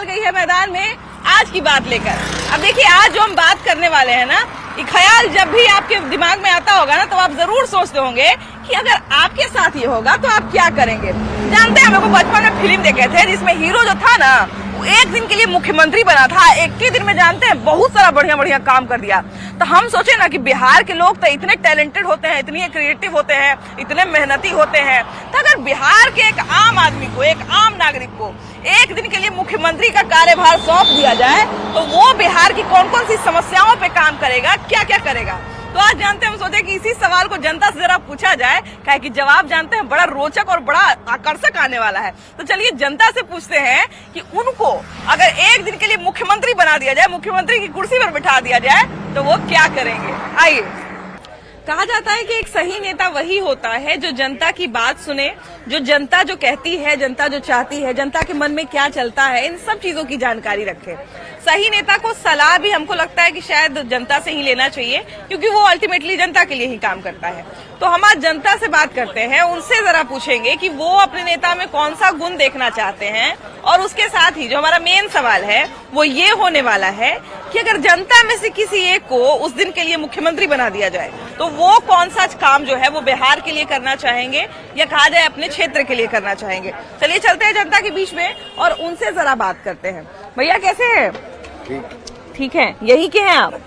गई है मैदान में आज की बात लेकर। अब देखिए, आज जो हम बात करने वाले हैं ना, ये ख्याल जब भी आपके दिमाग में आता होगा ना, तो आप जरूर सोचते होंगे कि अगर आपके साथ ये होगा तो आप क्या करेंगे। जानते हैं, हम लोग को बचपन में फिल्म देखे थे जिसमें हीरो जो था ना, वो एक दिन के लिए मुख्यमंत्री बना था। एक ही दिन में जानते हैं बहुत सारा बढ़िया बढ़िया काम कर दिया। तो हम सोचे ना कि बिहार के लोग तो इतने टैलेंटेड होते हैं, इतने क्रिएटिव होते हैं, इतने मेहनती होते हैं, तो अगर बिहार के एक आम आदमी को, एक आम नागरिक को एक दिन के लिए मुख्यमंत्री का कार्यभार सौंप दिया जाए तो वो बिहार की कौन कौन सी समस्याओं पे काम करेगा, क्या क्या करेगा। तो आज जानते हैं, हम सोचे कि इसी सवाल को जनता से जरा पूछा जाए, क्या कि जवाब जानते हैं बड़ा रोचक और बड़ा आकर्षक आने वाला है। तो चलिए जनता से पूछते हैं कि उनको अगर एक दिन के लिए मुख्यमंत्री बना दिया जाए, मुख्यमंत्री की कुर्सी पर बिठा दिया जाए, तो वो क्या करेंगे। आइए। कहा जाता है कि एक सही नेता वही होता है जो जनता की बात सुने, जो जनता जो कहती है, जनता जो चाहती है, जनता के मन में क्या चलता है, इन सब चीजों की जानकारी रखे। सही नेता को सलाह भी हमको लगता है कि शायद जनता से ही लेना चाहिए, क्योंकि वो अल्टीमेटली जनता के लिए ही काम करता है। तो हम आज जनता से बात करते हैं, उनसे जरा पूछेंगे कि वो अपने नेता में कौन सा गुण देखना चाहते हैं। और उसके साथ ही जो हमारा मेन सवाल है वो ये होने वाला है कि अगर जनता में से किसी एक को उस दिन के लिए मुख्यमंत्री बना दिया जाए तो वो कौन सा काम जो है वो बिहार के लिए करना चाहेंगे, या कहा जाए अपने क्षेत्र के लिए करना चाहेंगे। चलिए चलते हैं जनता के बीच में और उनसे जरा बात करते हैं। भैया कैसे हैं? ठीक है, यही के हैं आप?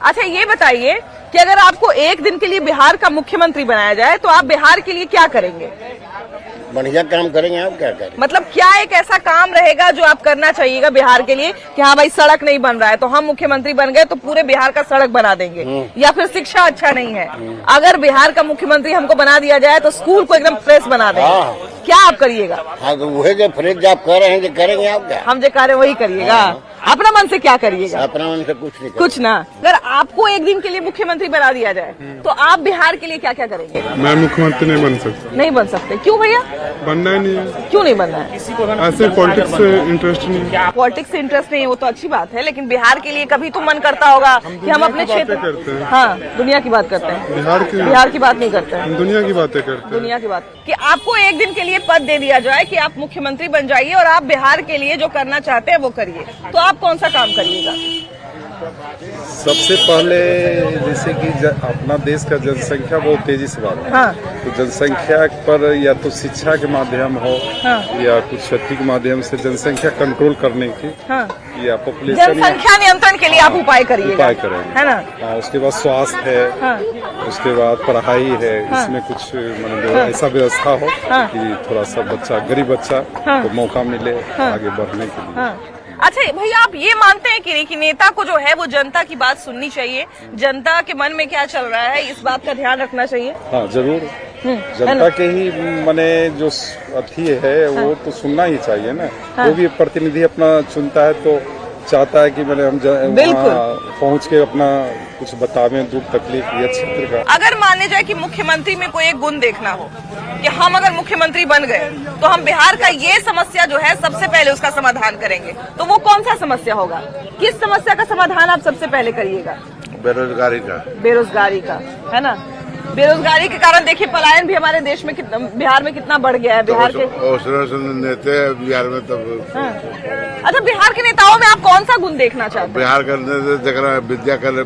अच्छा, ये बताइए कि अगर आपको एक दिन के लिए बिहार का मुख्यमंत्री बनाया जाए तो आप बिहार के लिए क्या करेंगे? बढ़िया काम करेंगे। आप क्या करेंगे? मतलब क्या एक ऐसा काम रहेगा जो आप करना चाहिएगा बिहार के लिए कि हाँ भाई, सड़क नहीं बन रहा है तो हम मुख्यमंत्री बन गए तो पूरे बिहार का सड़क बना देंगे, या फिर शिक्षा अच्छा नहीं है, अगर बिहार का मुख्यमंत्री हमको बना दिया जाए तो स्कूल को एकदम फ्रेश बना देंगे, क्या आप करिएगा? हाँ, तो वही जो फ्रेश आप कह रहे हैं जो करेंगे आप क्या? हम जो कह रहे हैं वही करिएगा। अपना मन से क्या करिएगा? अपना मन से कुछ नहीं, कुछ ना। अगर आपको एक दिन के लिए मुख्यमंत्री बना दिया जाए तो आप बिहार के लिए क्या क्या करेंगे? मैं मुख्यमंत्री नहीं बन सकता। नहीं बन सकते? क्यों भैया? बनना ही नहीं है। क्यों नहीं बनना है? ऐसे पॉलिटिक्स से इंटरेस्ट नहीं है। पॉलिटिक्स से इंटरेस्ट नहीं है, वो तो अच्छी बात है, लेकिन बिहार के लिए कभी तो मन करता होगा कि हम अपने क्षेत्र करते हैं। हाँ, दुनिया की बात करते हैं, बिहार की बात नहीं करते हैं, दुनिया की बातें करते हैं। दुनिया की बात। कि आपको एक दिन के लिए पद दे दिया जाए कि आप मुख्यमंत्री बन जाइए और आप बिहार के लिए जो करना चाहते हैं वो करिए, तो आप कौन सा काम करिएगा? सबसे पहले जैसे कि अपना देश का जनसंख्या बहुत तेजी से बढ़ रहा है। हाँ। तो जनसंख्या पर या तो शिक्षा के माध्यम हो, हाँ। या कुछ क्षति के माध्यम से जनसंख्या कंट्रोल करने की, हाँ। या पॉपुलेशन जनसंख्या नियंत्रण के लिए आप उपाय करिएगा। उपाय करेंगे, है ना? उसके बाद स्वास्थ्य है, हाँ। उसके बाद पढ़ाई है। हाँ। इसमें कुछ मतलब ऐसा व्यवस्था हो कि थोड़ा सा बच्चा, गरीब बच्चा को मौका मिले आगे बढ़ने के लिए। अच्छा भैया, आप ये मानते हैं कि नेता को जो है वो जनता की बात सुननी चाहिए, जनता के मन में क्या चल रहा है इस बात का ध्यान रखना चाहिए? हाँ, जरूर। जनता के ही माने जो अथी है वो तो सुनना ही चाहिए ना। वो भी प्रतिनिधि अपना चुनता है तो चाहता है कि मैंने हम पहुंच के अपना कुछ बतावें, दुख तकलीफ या क्षेत्र का। अगर माने जाए कि मुख्यमंत्री में कोई एक गुण देखना हो कि हम अगर मुख्यमंत्री बन गए तो हम बिहार का ये समस्या जो है सबसे पहले उसका समाधान करेंगे, तो वो कौन सा समस्या होगा? किस समस्या का समाधान आप सबसे पहले करिएगा? बेरोजगारी का। बेरोजगारी का, है ना? बेरोजगारी के कारण देखिए पलायन भी हमारे देश में कितना, बिहार में कितना बढ़ गया है। बिहार के नेता बिहार में तब। हाँ। अच्छा, बिहार के नेताओं में आप कौन सा गुण देखना चाहते हैं? बिहार का विद्या कर,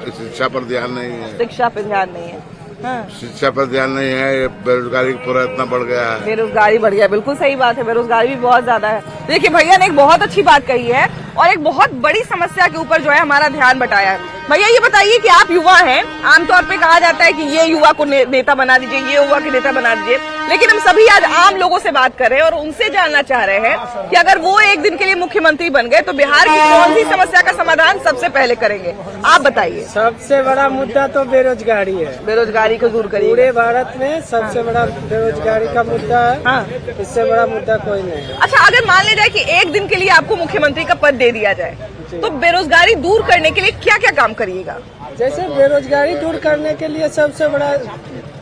शिक्षा पर ध्यान नहीं है। शिक्षा पे ध्यान नहीं है। हाँ। शिक्षा पर ध्यान नहीं है, बेरोजगारी पूरा इतना बढ़ गया है। बेरोजगारी बढ़ गया, बिल्कुल सही बात है, बेरोजगारी भी बहुत ज्यादा है। देखिए भैया ने एक बहुत अच्छी बात कही है और एक बहुत बड़ी समस्या के ऊपर जो है हमारा ध्यान बटाया है। भैया ये बताइए कि आप युवा हैं, आमतौर पे कहा जाता है कि ये युवा को नेता बना दीजिए, ये युवा के नेता बना दीजिए, लेकिन हम सभी आज आम लोगों से बात कर रहे हैं और उनसे जानना चाह रहे हैं कि अगर वो एक दिन के लिए मुख्यमंत्री बन गए तो बिहार की कौन सी समस्या का समाधान सबसे पहले करेंगे? आप बताइए। सबसे बड़ा मुद्दा तो बेरोजगारी है। बेरोजगारी को दूर करिए। पूरे भारत में सबसे बड़ा बेरोजगारी का मुद्दा है। हाँ। इससे बड़ा मुद्दा कोई नहीं है। अच्छा, अगर मान लिया जाए कि एक दिन के लिए आपको मुख्यमंत्री का पद दे दिया जाए तो बेरोजगारी दूर करने के लिए क्या क्या काम करिएगा? जैसे बेरोजगारी दूर करने के लिए सबसे बड़ा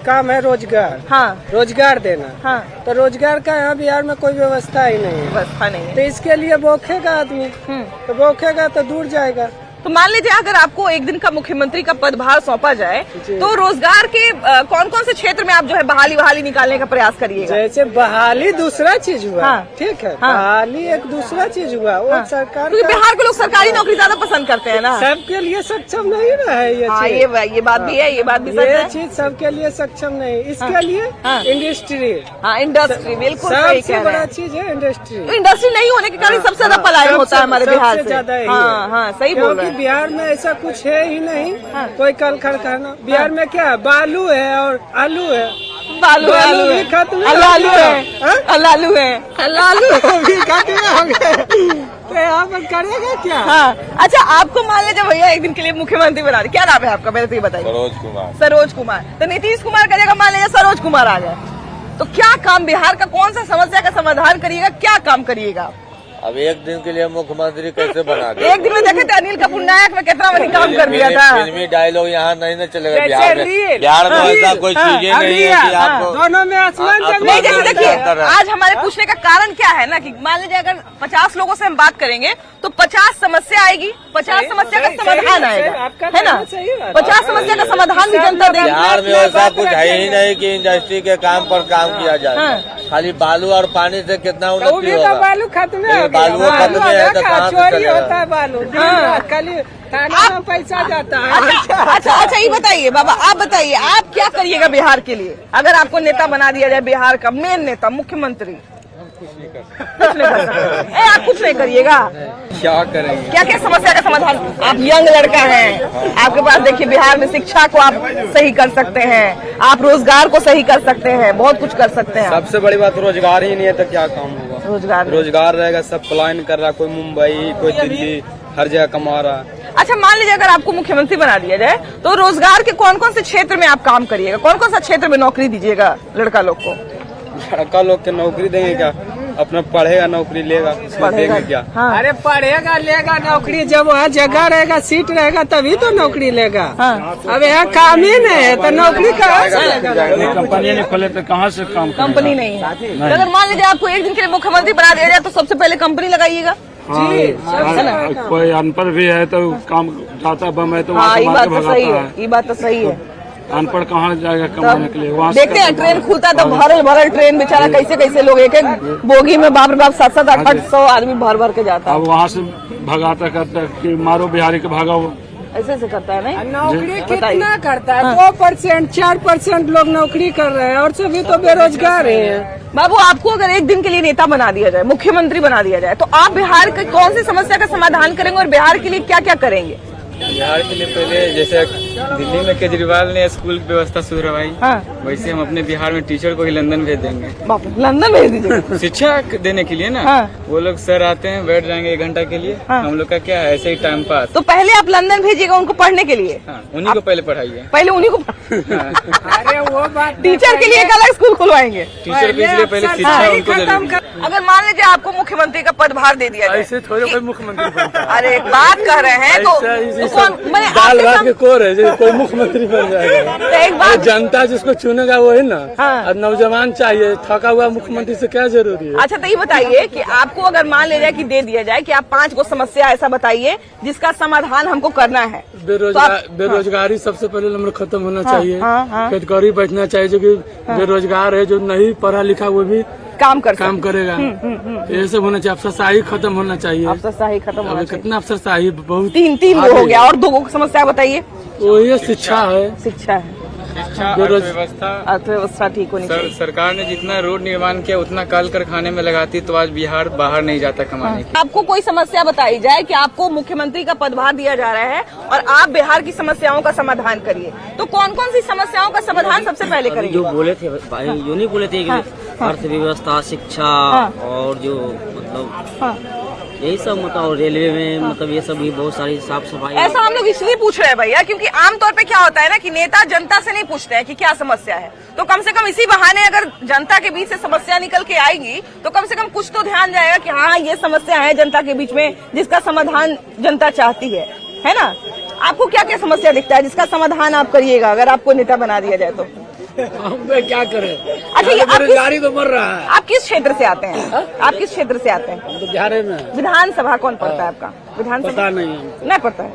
काम है रोजगार। हाँ। रोजगार देना। हाँ। तो रोजगार का यहाँ बिहार में कोई व्यवस्था ही नहीं है। व्यवस्था नहीं है। तो इसके लिए बौखेगा आदमी, तो बौखेगा तो दूर जाएगा। तो मान लीजिए अगर आपको एक दिन का मुख्यमंत्री का पदभार सौंपा जाए तो रोजगार के कौन कौन से क्षेत्र में आप जो है बहाली निकालने का प्रयास करिएगा? जैसे बहाली दूसरा चीज हुआ, हाँ। ठीक है, हाँ। बहाली एक दूसरा चीज हुआ, वो सरकार क्योंकि का बिहार के लोग सरकारी नौकरी ज्यादा पसंद करते हैं ना। सबके लिए सक्षम नहीं ना है ये हाँ, चीज। ये बात भी है, ये बात भी सच ये है। चीज सबके लिए सक्षम नहीं, इसके लिए हाँ। इंडस्ट्री, हाँ, इंडस्ट्री बिल्कुल सही सबसे कह रहे बड़ा हैं। चीज है इंडस्ट्री। तो इंडस्ट्री नहीं होने के कारण सबसे ज्यादा पलायन होता है हमारे बिहार से। ज्यादा ही हाँ, है। हाँ, सही बोल रहे क्योंकि हैं। बिहार में ऐसा कुछ है ही नहीं, हाँ। कोई कल कारखाना। बिहार में क्या है, बालू है और आलू है। बालू बालू है, भी खत्म अलालू हो है, गया। हाँ? अलालू है। लालू भी खत्म हो गए, तो यहाँ पर करेगा क्या? हाँ, अच्छा आपको मान लीजिए भैया एक दिन के लिए मुख्यमंत्री बना दे, क्या नाम है आपका, पहले तो ये बताइए। सरोज कुमार। तो नीतीश कुमार का जगह मान लीजिए सरोज कुमार आ जाए, तो क्या काम, बिहार का कौन सा समस्या का समाधान करिएगा, क्या काम करिएगा? अब एक दिन के लिए मुख्यमंत्री कैसे बना दे? एक दिन में देखे थे अनिल कपूर नायक में कितना बड़ी काम कर दिया था। फिल्मी डायलॉग यहाँ नहीं न चलेगा जैसे बिहार में। रील। बिहार में ऐसा रील। कोई हाँ, चीजें नहीं है कि आपको दोनों में आसमान हाँ, जमीन। नहीं, जैसे अंतर देखिए है। आज हमारे पूछने का कारण क्या है ना कि मान लीजिए अगर 50 लोगों से हम बात करेंगे तो 50 समस्या आएगी, 50 समस्या का समाधान आएगा, है ना? 50 समस्या का समाधान भी जनता देगी। बिहार में ऐसा कुछ है ही नहीं कि इंडस्ट्री के काम पर काम किया जाए। हाँ। खाली बालू और पानी से कितना वो उन्नति भी तो होगा? बालू खत्म हो लेकिन गया। बालू खत्म है तो कहाँ से चोरी चलेगा? होता है बालू, खाली थाना में पैसा जाता है। अच्छा ये बताइए बाबा, आप बताइए आप क्या करिएगा बिहार के लिए अगर आपको नेता बना दिया जाए, बिहार का मेन नेता मुख्यमंत्री? कुछ नहीं कर सकते। आप कुछ नहीं करिएगा, क्या करेंगे? क्या क्या समस्या का समाधान? आप यंग लड़का हैं, आपके पास देखिए बिहार में शिक्षा को आप सही कर सकते हैं, आप रोजगार को सही कर सकते हैं, बहुत कुछ कर सकते हैं। सबसे बड़ी बात रोजगार ही नहीं है तो क्या काम होगा? रोजगार रहेगा, सब पलायन कर रहा, कोई मुंबई, कोई दिल्ली, हर जगह कमा रहा है। अच्छा मान लीजिए अगर आपको मुख्यमंत्री बना दिया जाए तो रोजगार के कौन कौन से क्षेत्र में आप काम करिएगा, कौन कौन सा क्षेत्र में नौकरी दीजिएगा लड़का लोग को? लड़का लोग के नौकरी देंगे क्या? अपना पढ़ेगा नौकरी लेगा, उसमें देंगे क्या? हाँ। अरे पढ़ेगा लेगा नौकरी, जब वहाँ जगह रहेगा, सीट रहेगा तभी तो नौकरी लेगा। हाँ। अब यहाँ काम ही नहीं है तो नौकरी कहाँ से लेगा? कंपनी नहीं खोले तो कहाँ से काम करेगा? कंपनी नहीं है। तो अगर मान लीजिए आपको एक दिन के लिए मुख्यमंत्री बना दिया जाए तो सबसे पहले कंपनी लगाइएगा। कोई अनपढ़ भी है तो काम जाता बम है तो वहाँ हाँ, से ये मार बात के तो सही भगाता है, है। ये बात तो सही है। अनपढ़ कहाँ जाएगा कमाने के लिए? वहाँ से देखते हैं ट्रेन खुलता है तो भरल ट्रेन बेचारा कैसे लोग एक बोगी में बाप रे बाप 700 800 आदमी भर के जाता है। अब वहाँ से भगाता करता कि मारो बिहारी के भागाओ, ऐसे करता है नहीं? नौकरी बताइए। कितना करता है? 2% 4% लोग नौकरी कर रहे हैं और सभी तो बेरोजगार हैं। बाबू आपको अगर एक दिन के लिए नेता बना दिया जाए, मुख्यमंत्री बना दिया जाए, तो आप बिहार की कौन सी समस्या का समाधान करेंगे और बिहार के लिए क्या क्या करेंगे? बिहार के लिए पहले जैसे दिल्ली में केजरीवाल ने स्कूल की व्यवस्था शुरू करवाई, हाँ। वैसे हम अपने बिहार में टीचर को ही लंदन भेज देंगे बाप रे, लंदन भेज दीजिए। शिक्षा देने के लिए ना। हाँ। वो लोग सर आते हैं, बैठ जाएंगे 1 घंटा के लिए। हाँ। हम लोग का क्या है, ऐसे ही टाइम पास। तो पहले आप लंदन भेजिएगा उनको पढ़ने के लिए। हाँ, उन्हीं को पहले पढ़ाइए। पहले उन्हीं को अरे वो बात टीचर के लिए एक अलग स्कूल खुलवाएंगे। टीचर के लिए पहले शिक्षा उनको जरूरी है। अगर मान लीजिए आपको मुख्यमंत्री का पदभार दे दिया जाए, ऐसे थोड़े कोई मुख्यमंत्री बनता है। अरे बात कर रहे हैं तो मैंने दाल भात के कोर है जो कोई मुख्यमंत्री बन जाएगा। तो एक बात जनता जिसको चुनेगा वही ना। हाँ। और नौजवान चाहिए, थका हुआ मुख्यमंत्री से क्या जरूरी है? अच्छा तो ये बताइए कि आपको अगर मान ले जाए कि दे दिया जाए कि आप 5 को समस्या ऐसा बताइए जिसका समाधान हमको करना है। बेरोजगारी सबसे पहले नंबर खत्म होना चाहिए। हाँ। खेतकारी बैठना चाहिए, जो कि बेरोजगार है, जो नहीं पढ़ा लिखा वो भी काम करेगा। ये सब होना चाहिए। अफसरशाही खत्म होना चाहिए। अफसरशाही खत्म होना अभी चाहिए। कितना अफसरशाही बहुत तीन हो गया और 2 समस्या बताइए। वही शिक्षा है। शिक्षा है, शिक्षा, अर्थव्यवस्था। अर्थव्यवस्था ठीक होनी चाहिए। सरकार ने जितना रोड निर्माण किया उतना कल कारखाने में लगाती तो आज बिहार बाहर नहीं जाता कमाने के। आपको कोई समस्या बताई जाए कि आपको मुख्यमंत्री का पदभार दिया जा रहा है और आप बिहार की समस्याओं का समाधान करिए, तो कौन कौन सी समस्याओं का समाधान सबसे पहले करेंगे? जो बोले थे भाई, जो नहीं बोले थे कि अर्थव्यवस्था, शिक्षा और जो मतलब यही सब, मतलब रेलवे में मतलब ये सब भी बहुत सारी साफ सफाई। ऐसा हम लोग इसलिए पूछ रहे हैं भैया क्योंकि आमतौर पे क्या होता है ना कि नेता जनता से नहीं पूछते हैं कि क्या समस्या है, तो कम से कम इसी बहाने अगर जनता के बीच से समस्या निकल के आएगी तो कम से कम कुछ तो ध्यान जाएगा कि हाँ ये समस्या है जनता के बीच में जिसका समाधान जनता चाहती है ना? आपको क्या क्या समस्या दिखता है जिसका समाधान आप करिएगा अगर आपको नेता बना दिया जाए तो? हम क्या करें? अच्छा ये बेरोजगारी तो मर रहा है। आप किस क्षेत्र से आते हैं? आप किस क्षेत्र से आते हैं? हम तो बिहार में। विधानसभा कौन पढ़ता है आपका? विधानसभा पता नहीं है। नहीं पढ़ता है।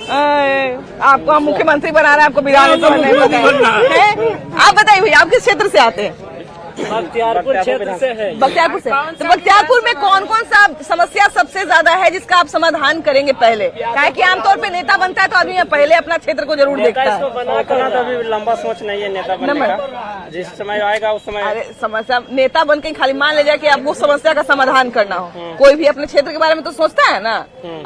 आपको हम मुख्यमंत्री बना रहे हैं, आपको बिगाड़ने तो नहीं पता है। आप बताइए भैया, आप किस क्षेत्र से आते हैं? बख्तियारपुर क्षेत्र से है। बख्तियारपुर से। तो बख्तियारपुर में कौन कौन सा समस्या सबसे ज्यादा है जिसका आप समाधान करेंगे पहले? क्या कि आमतौर पे नेता बनता है तो आदमी पहले अपना क्षेत्र को जरूर देखता है। बनाना तो अभी लंबा सोच नहीं है नेता बनने का, जिस समय आएगा उस समय। अरे समस्या नेता बन के खाली मान ले जाए कि आपको समस्या का समाधान करना हो। कोई भी अपने क्षेत्र के बारे में तो सोचता है ना,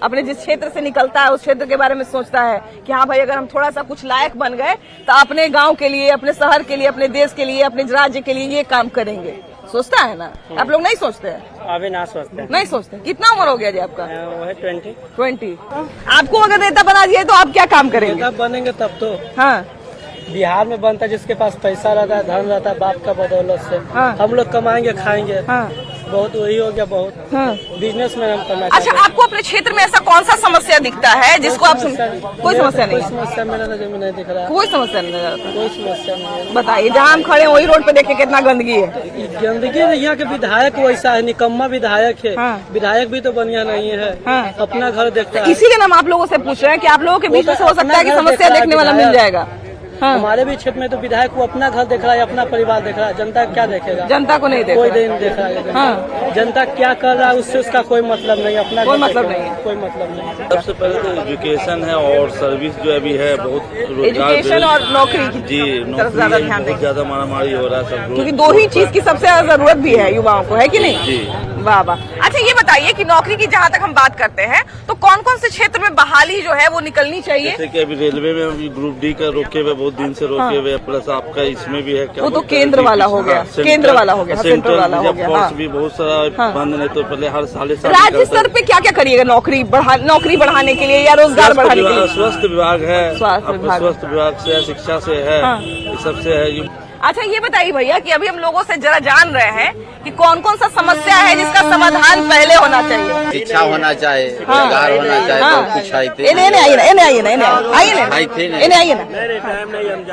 अपने जिस क्षेत्र से निकलता है उस क्षेत्र के बारे में सोचता है कि हाँ भाई, अगर हम थोड़ा सा कुछ लायक बन गए तो अपने गाँव के लिए, अपने शहर के लिए, अपने देश के लिए, अपने राज्य के लिए ये काम करेंगे। सोचता है ना? आप लोग नहीं सोचते हैं? अभी ना सोचते हैं। नहीं सोचते। कितना उम्र हो गया जी आपका? वो है 20। आपको अगर नेता बना दिए तो आप क्या काम करेंगे? नेता बनेंगे तब तो। हाँ, बिहार में बनता है जिसके पास पैसा रहता है, धन रहता है, बाप का बदौलत से हाँ। हम लोग कमाएंगे, खाएंगे। हाँ, बहुत वही हो गया, बहुत हाँ। बिजनेस में हम करना अच्छा, आपको अपने क्षेत्र में ऐसा कौन सा समस्या दिखता है जिसको आप कोई समस्या नहीं कोई है? समस्या मेरा नजर में नहीं दिख रहा है। कोई समस्या नहीं नजर आता। कोई समस्या नहीं है। बताइए, जहाँ हम खड़े हैं वही रोड पे देखिए कितना गंदगी है। गंदगी यहाँ के विधायक वैसा है, निकम्मा विधायक है। हाँ। विधायक भी तो बढ़िया नहीं है। हाँ। अपना घर देखता है। इसीलिए हम आप लोगों से पूछ रहे हैं कि आप लोगों के बीच में से हो सकता है कि अपना घर समस्या देख रहा है देखने वाला मिल विधायक। जाएगा। हाँ। हमारे भी क्षेत्र में तो विधायक को अपना घर देख रहा है, अपना परिवार देख रहा है, जनता क्या देखेगा? जनता को नहीं कोई देखा। नहीं देख रहा है। हाँ। जनता क्या कर रहा है उससे उसका कोई मतलब नहीं, अपना कोई घर मतलब देखेगा। नहीं है। कोई मतलब नहीं। सबसे पहले तो एजुकेशन है और सर्विस जो अभी है, बहुत रोजगार एजुकेशन और नौकरी की जी तरफ ज्यादा नौकरी ध्यान बहुत देंगे, ज्यादा मारामारी हो रहा है सब क्योंकि दो ही चीज की सबसे ज्यादा जरूरत भी है युवाओं को, है कि नहीं? जी। वाह वाह। अच्छा, ये बताइए कि नौकरी की जहाँ तक हम बात करते हैं तो कौन कौन से क्षेत्र में बहाली जो है वो निकलनी चाहिए? जैसे कि अभी रेलवे में अभी ग्रुप डी का रोके हुए, बहुत दिन से रोके हुए, प्लस आपका इसमें भी है क्या वो तो बोलते हैं, केंद्र वाला हो गया, केंद्र वाला हो गया, सेंट्रल वाला हो गया। फोर्स हाँ। भी बहुत सारा बंद नहीं तो पहले हर साल राज्य स्तर पे क्या क्या करिएगा नौकरी बढ़ाने के लिए या रोजगार बढ़ाने के लिए? स्वास्थ्य विभाग है, स्वास्थ्य विभाग। स्वास्थ्य विभाग से है, शिक्षा से है, हाँ। ये सबसे है। अच्छा, ये बताइए भैया कि अभी हम लोगों से जरा जान रहे हैं कि कौन कौन सा समस्या है जिसका समाधान पहले होना चाहिए। शिक्षा होना चाहिए, हाँ। रोजगार होना चाहिए, हाँ। तो कुछ है आइए ना, आइए ना, आइए ना, आइए ना,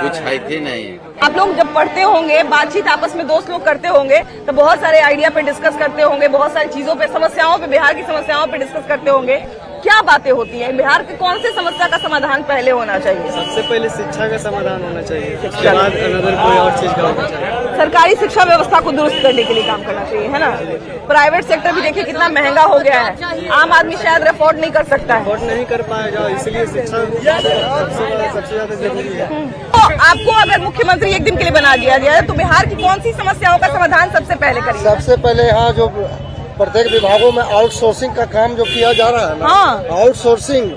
कुछ है थे नहीं। आप लोग जब पढ़ते होंगे, बातचीत आपस में दोस्त लोग करते होंगे तो बहुत सारे आइडिया पे डिस्कस करते होंगे, बहुत सारी चीजों पे, समस्याओं पे, बिहार की समस्याओं पे डिस्कस करते होंगे। क्या बातें होती हैं? बिहार की कौन सी समस्या का समाधान पहले होना चाहिए? सबसे पहले शिक्षा का समाधान होना चाहिए, उसके बाद अनदर कोई और चीज का होना चाहिए। सरकारी शिक्षा व्यवस्था को दुरुस्त करने के लिए काम करना चाहिए, है ना? प्राइवेट सेक्टर भी देखिए कितना महंगा हो गया है, आम आदमी शायद अफोर्ड नहीं कर सकता है। अफोर्ड नहीं कर पाएगा, इसलिए शिक्षा सबसे ज्यादा जरूरी है। तो आपको अगर मुख्यमंत्री एक दिन के लिए बना दिया जाए तो बिहार की कौन सी समस्याओं का समाधान सबसे पहले करिए? सबसे पहले यहाँ जो प्रत्येक विभागों में आउटसोर्सिंग का काम जो किया जा रहा है ना, हाँ। आउटसोर्सिंग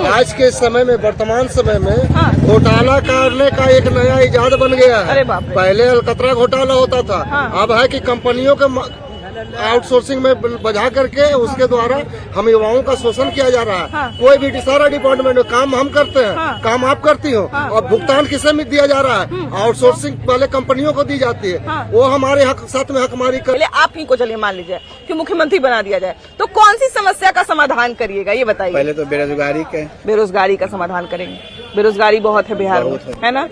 आज के समय में, वर्तमान समय में हाँ। घोटाला करने का एक नया इजाद बन गया है। अरे बाप रे। पहले अलकतरा घोटाला होता था, हाँ। अब है कि कंपनियों के आउटसोर्सिंग में बजा करके उसके द्वारा हम युवाओं का शोषण किया जा रहा है। हाँ। कोई भी सारा डिपार्टमेंट में काम हम करते हैं, हाँ। काम आप करती हो, हाँ। और भुगतान किसे में दिया जा रहा है? आउटसोर्सिंग पहले कंपनियों को दी जाती है, हाँ। वो हमारे हक साथ में हकमारी कर। पहले आप ही को चलिए मान लीजिए कि मुख्यमंत्री बना दिया जाए तो कौन सी समस्या का समाधान करिएगा, ये बताइए। पहले तो बेरोजगारी का समाधान करेंगे। बेरोजगारी बहुत है बिहार में, है ना?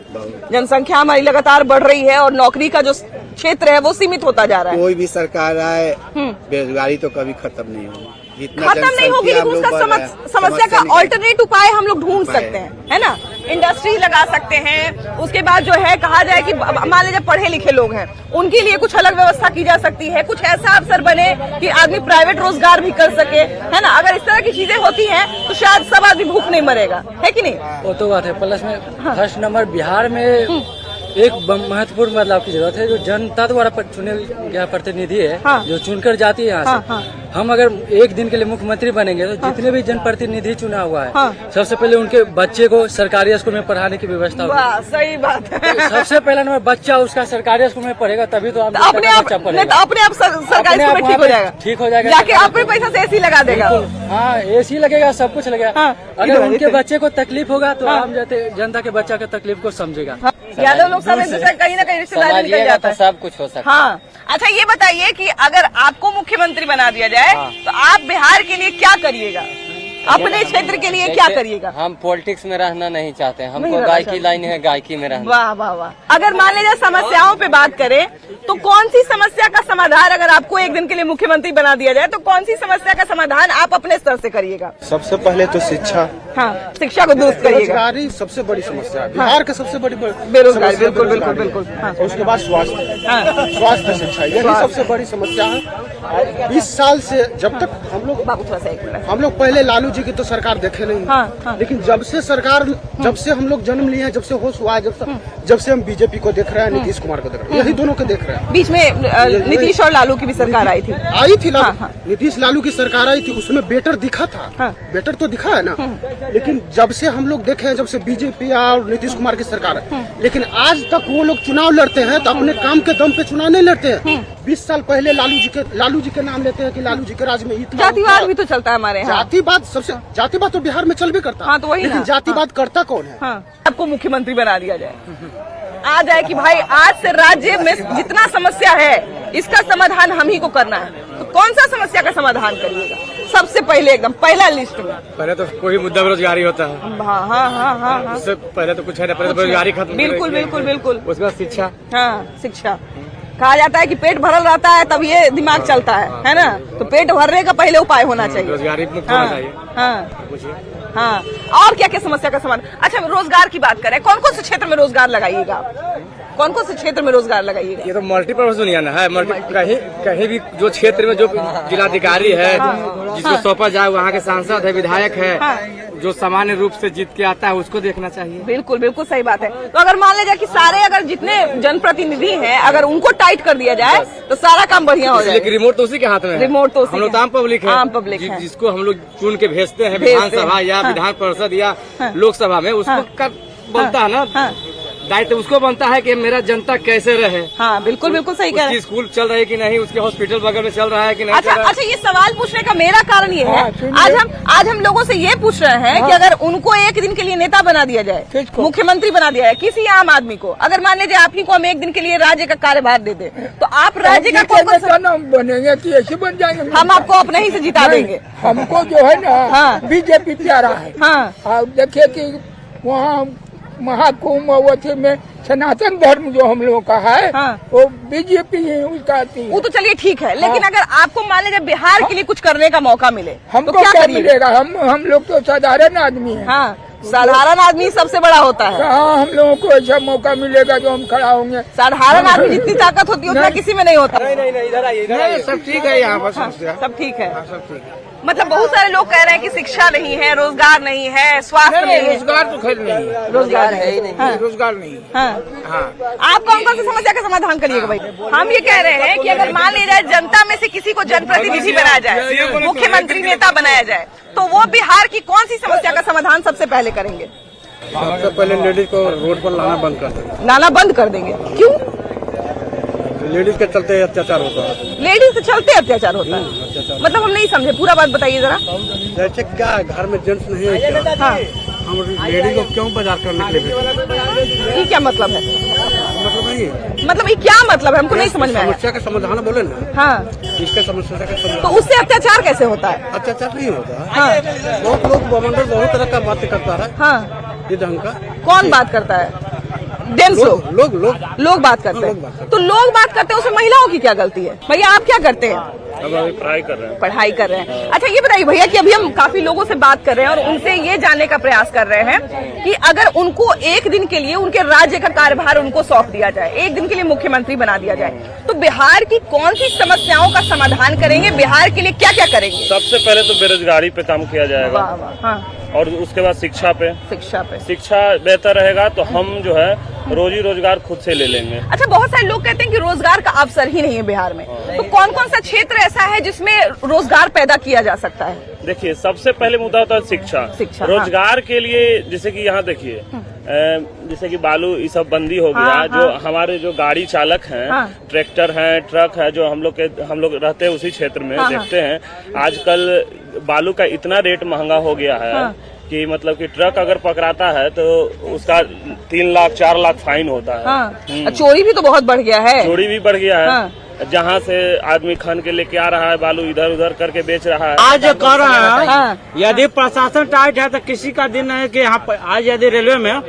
जनसंख्या हमारी लगातार बढ़ रही है और नौकरी का जो क्षेत्र है वो सीमित होता जा रहा है। कोई भी सरकार आए, बेरोजगारी तो कभी खत्म नहीं होगी। खत्म नहीं होगी, लेकिन उसका समस्या का ऑल्टरनेट उपाय हम लोग ढूंढ सकते हैं, है ना? इंडस्ट्री लगा सकते हैं। उसके बाद जो है कहा जाए कि मान लीजिए पढ़े लिखे लोग हैं, उनके लिए कुछ अलग व्यवस्था की जा सकती है, कुछ ऐसा अवसर बने कि आदमी प्राइवेट रोजगार भी कर सके, है ना? अगर इस तरह की चीजें होती हैं तो शायद सब आदमी भूख नहीं मरेगा, है कि नहीं? वो तो बात है। प्लस में फर्स्ट नंबर बिहार में एक महत्वपूर्ण बदलाव की जरूरत है। जो जनता द्वारा चुने गया प्रतिनिधि है, हाँ। जो चुनकर जाती है यहाँ हाँ, से, हाँ। हम अगर एक दिन के लिए मुख्यमंत्री बनेंगे तो जितने भी जनप्रतिनिधि चुना हुआ है, हाँ। सबसे पहले उनके बच्चे को सरकारी स्कूल में पढ़ाने की व्यवस्था होगी। वाह, सही बात है। सबसे पहला नंबर बच्चा उसका सरकारी स्कूल में पढ़ेगा, तभी तो अपने आप बच्चा नहीं तो अपने आप सरकारी स्कूल में ठीक हो जाएगा, ठीक हो जाएगा। जाके अपने पैसा से एसी लगा देगा। हाँ, एसी लगेगा, सब कुछ लगेगा। हाँ। अगर उनके बच्चे को तकलीफ होगा तो आम जनता के बच्चा के तकलीफ को समझेगा। यादव लोग सब एक दूसरे कहीं ना कहीं रिश्तेदारी निकल जाता है, सब कुछ हो सकता है। हाँ। अच्छा, ये बताइए कि अगर आपको मुख्यमंत्री बना दिया जाए तो आप बिहार के लिए क्या करिएगा? अपने क्षेत्र के लिए क्या करिएगा? हम पॉलिटिक्स में रहना नहीं चाहते, हमको गायकी लाइन है, गायकी में रहना। वाह वाह वाह। अगर मान लीजिए समस्याओं पे बात करें तो कौन सी समस्या का समाधान, अगर आपको एक दिन के लिए मुख्यमंत्री बना दिया जाए तो कौन सी समस्या का समाधान आप अपने स्तर से करिएगा? सबसे पहले तो शिक्षा, हाँ, शिक्षा को दुरुस्त करिएगा। बेरोजगारी सबसे बड़ी समस्या है, बिहार का सबसे बड़ी बेरोजगारी, बिल्कुल बिल्कुल बिल्कुल। हाँ। उसके बाद स्वास्थ्य, हाँ। स्वास्थ्य शिक्षा, यही सबसे बड़ी समस्या है। 20 साल से जब तक हम लोग पहले लालू जी की तो सरकार देखे नहीं, हाँ। लेकिन जब से सरकार, जब से हम लोग जन्म लिए हैं, जब से होश हुआ है, जब से हम बीजेपी को देख रहे हैं, नीतीश कुमार को देख रहे हैं, यही दोनों को देख रहे हैं। बीच में नीतीश और लालू की भी सरकार आई थी। नीतीश लालू की सरकार आई थी, उसमें बेटर दिखा था, बेटर तो दिखा है ना। लेकिन जब से हम लोग देखे हैं, जब से बीजेपी और नीतीश कुमार की सरकार है, लेकिन आज तक वो लोग चुनाव लड़ते हैं तो अपने काम के दम पे चुनाव नहीं लड़ते हैं। 20 साल पहले लालू जी के नाम लेते हैं कि लालू जी के राज में जातिवाद भी तो चलता है हमारे यहाँ। जातिवाद तो बिहार में चल भी करता है। हाँ, तो वही लेकिन जातिवाद करता कौन है? आपको मुख्यमंत्री बना दिया जाए, आ जाए कि भाई आज से राज्य में जितना समस्या है इसका समाधान हम ही को करना है, तो कौन सा समस्या का समाधान करिएगा सबसे पहले, एकदम पहला लिस्ट में? पहले तो कोई मुद्दा बेरोजगारी होता है। हाँ। उससे पहले तो कुछ है, पहले तो बेरोजगारी खत्म। बिल्कुल। उसके बाद शिक्षा। हाँ, शिक्षा। कहा जाता है कि पेट भरल रहता है तब ये दिमाग चलता है ना? तो पेट भरने का पहले उपाय होना चाहिए, रोजगारी मुक्त होना चाहिए। हाँ। और क्या क्या समस्या का समाधान? अच्छा, रोजगार की बात करें, कौन कौन से क्षेत्र में रोजगार लगाइएगा? कौन कौन से क्षेत्र में रोजगार लगाइएगा? ये तो मल्टीपर्पज दुनिया ना है, कहीं भी जो क्षेत्र में जो जिलाधिकारी है, जिसको सौंपा जाए, वहाँ के सांसद है, विधायक है, जो सामान्य रूप से जीत के आता है उसको देखना चाहिए। बिल्कुल सही बात है। तो अगर मान लीजिए कि सारे अगर जितने जनप्रतिनिधि हैं अगर उनको टाइट कर दिया जाए तो सारा काम बढ़िया हो जाएगा। रिमोट तो उसी के हाथ में है। रिमोट तो हम लोग आम पब्लिक है, आम पब्लिक है, जिसको हम लोग चुन के भेजते हैं विधानसभा या विधान परिषद या लोकसभा में, उसको बनता है ना दायित्व, उसको बनता है कि मेरा जनता कैसे रहे। हाँ, बिल्कुल सही कह रहे हैं। स्कूल चल रहा है कि नहीं, उसके हॉस्पिटल बगल में चल रहा है कि नहीं। अच्छा, ये सवाल पूछने का मेरा कारण ये है, आज हम लोगों से ये पूछ रहे हैं कि अगर उनको एक दिन के लिए नेता बना दिया जाए, मुख्यमंत्री बना दिया जाए, किसी आम आदमी को, अगर मान लीजिए आप ही को हम एक दिन के लिए राज्य का कार्यभार दे दे, तो आप राज्य का कौन नाम बनेंगे कि ऐसे बन जाएंगे? हम आपको अपने ही से जिता देंगे। हमको जो है ना बीजेपी प्यारा है। हाँ, देखिए कि वहाँ महाकुंभ में सनातन धर्म जो हम लोगों का है, वो बीजेपी ही उसका थी। वो तो चलिए ठीक है, लेकिन अगर आपको मान लीजिए बिहार के लिए कुछ करने का मौका मिले, हमको क्या मिलेगा? हम लोग तो साधारण आदमी हैं। हाँ, साधारण आदमी सबसे बड़ा होता है। हाँ, हम लोगों को ऐसा मौका मिलेगा जो हम खड़ा होंगे। साधारण आदमी जितनी ताकत होती है उतना किसी में नहीं होता। नहीं, इधर आइए। सब ठीक है यहाँ पर, सब ठीक है। मतलब बहुत सारे लोग कह रहे हैं कि शिक्षा नहीं है, रोजगार नहीं है, स्वास्थ्य नहीं है। रोजगार तो खैर नहीं है, रोजगार है ही नहीं, रोजगार नहीं। आप कौन कौन सी समस्या का समाधान करिएगा भाई? हम ये कह रहे हैं कि अगर मान लिया जाए जनता में से किसी को जनप्रतिनिधि बनाया जाए, मुख्यमंत्री नेता बनाया जाए, तो वो बिहार की कौन सी समस्या का समाधान सबसे पहले करेंगे? सबसे पहले लेडीज को रोड पर लाना बंद कर देंगे। लाना बंद कर देंगे? क्यों? लेडीज के चलते अत्याचार होता है। लेडीज के चलते अत्याचार होता है? मतलब हम नहीं समझे, पूरा बात बताइए जरा। जैसे क्या घर में जेंट्स नहीं है क्या? हाँ, हम लेडीज को क्यों बाजार करने के लिए? ये क्या मतलब है? मतलब ये क्या मतलब है? हमको नहीं समझ में आया। समस्या का समाधान बोले ना। हाँ, इसका समस्या का समाधान। तो उससे अत्याचार कैसे होता है? अत्याचार नहीं होता। हाँ, बहुत लोग बहुत तरह का बात करता है। हाँ, ये ढंग का कौन बात करता है? लोग बात करते हैं। तो लोग बात करते हैं, उसमें महिलाओं की क्या गलती है? भैया आप क्या करते हैं? हम अभी पढ़ाई कर रहे हैं। अच्छा, ये बताइए भैया कि अभी हम काफी लोगों से बात कर रहे हैं और उनसे ये जानने का प्रयास कर रहे हैं कि अगर उनको एक दिन के लिए उनके राज्य का कार्यभार उनको सौंप दिया जाए, एक दिन के लिए मुख्यमंत्री बना दिया जाए, तो बिहार की कौन सी समस्याओं का समाधान करेंगे? बिहार के लिए क्या क्या करेंगे? सबसे पहले तो बेरोजगारी पे काम किया जाएगा। हाँ, और उसके बाद शिक्षा पे शिक्षा बेहतर रहेगा तो हम जो है रोजी रोजगार खुद से ले लेंगे। अच्छा, बहुत सारे लोग कहते हैं कि रोजगार का अवसर ही नहीं है बिहार में, तो कौन कौन सा क्षेत्र ऐसा है जिसमें रोजगार पैदा किया जा सकता है? देखिए, सबसे पहले मुद्दा होता है शिक्षा। रोजगार के लिए जैसे कि यहाँ देखिए, जैसे कि बालू ये सब बंदी हो गया। जो हमारे जो गाड़ी चालक हैं, ट्रैक्टर हैं, ट्रक है, जो हम लोग रहते हैं उसी क्षेत्र में, देखते हैं आजकल बालू का इतना रेट महंगा हो गया है कि मतलब कि ट्रक अगर पकड़ाता है तो उसका 3 लाख 4 लाख फाइन होता है। चोरी भी तो बहुत बढ़ गया है। चोरी भी बढ़ गया है। जहाँ से आदमी खन के लेके आ रहा है बालू, इधर उधर करके बेच रहा है। आज जो कर रहे हैं, यदि प्रशासन टाइट है तो किसी का दिन है कि यहाँ पर आज यदि रेलवे में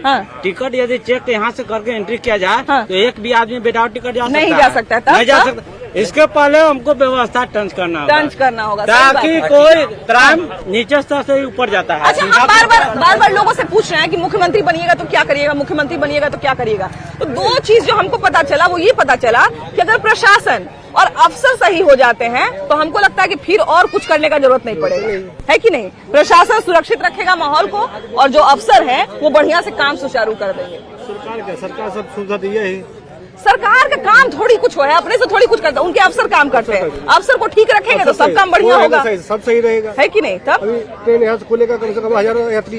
टिकट यदि चेक यहाँ से करके एंट्री किया जाए तो एक भी आदमी विदाउट टिकट नहीं जा सकता, नहीं जा सकता। इसके पहले हमको व्यवस्था टंच करना होगा ताकि कोई क्राइम नीचे स्तर से ऊपर जाता है। अच्छा, हम बार बार लोगों से पूछ रहे हैं कि मुख्यमंत्री बनिएगा तो क्या करिएगा, मुख्यमंत्री बनिएगा तो क्या करिएगा। तो दो चीज जो हमको पता चला वो ये पता चला कि अगर प्रशासन और अफसर सही हो जाते हैं तो हमको लगता है कि फिर और कुछ करने का जरूरत नहीं पड़ेगा, है कि नहीं। प्रशासन सुरक्षित रखेगा माहौल को और जो अफसर हैं वो बढ़िया से काम सुचारू कर देंगे। सरकार सब सुविधा दी है। सरकार का काम थोड़ी कुछ हो है, अपने से थोड़ी कुछ करता है, उनके अफसर काम करते हैं। अफसर को ठीक रखेंगे तो सब काम बढ़िया होगा, सब सही रहेगा, है कि नहीं। तब ट्रेन यहाँ से खुलेगा, कम से कम हजारों यात्री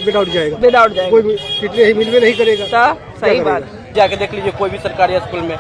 विदाउट जाएगा, कोई कितने ही मिलवे नहीं करेगा। सही बात। जाके देख लीजिए कोई भी सरकारी स्कूल में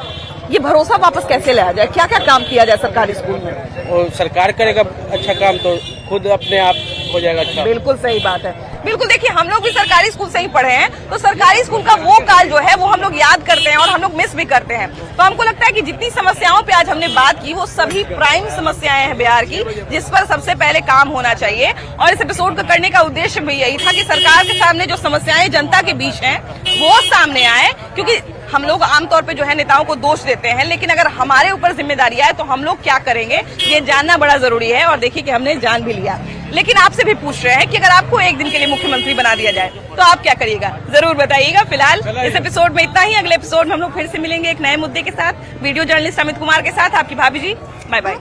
ये भरोसा वापस कैसे लाया जाए, क्या क्या काम किया जाए सरकारी स्कूल में। और सरकार करेगा अच्छा काम तो खुद अपने आप हो जाएगा अच्छा। बिल्कुल सही बात है, बिल्कुल। देखिए हम लोग भी सरकारी स्कूल से ही पढ़े हैं, तो सरकारी स्कूल का वो काल जो है वो हम लोग याद करते हैं और हम लोग मिस भी करते हैं। तो हमको लगता है कि जितनी समस्याओं पे आज हमने बात की वो सभी प्राइम समस्याएं हैं बिहार की, जिस पर सबसे पहले काम होना चाहिए। और इस एपिसोड को करने का उद्देश्य भी यही था कि सरकार के सामने जो समस्याएं जनता के बीच हैं वो सामने आए, क्योंकि हम लोग आमतौर पे जो है नेताओं को दोष देते हैं, लेकिन अगर हमारे ऊपर जिम्मेदारी है तो हम लोग क्या करेंगे ये जानना बड़ा जरूरी है। और देखिए कि हमने जान भी लिया। लेकिन आपसे भी पूछ रहे हैं कि अगर आपको एक दिन के लिए मुख्यमंत्री बना दिया जाए तो आप क्या करिएगा, जरूर बताइएगा। फिलहाल इस एपिसोड में इतना ही। अगले एपिसोड में हम लोग फिर से मिलेंगे एक नए मुद्दे के साथ। वीडियो जर्नलिस्ट अमित कुमार के साथ आपकी भाभी जी। Bye bye.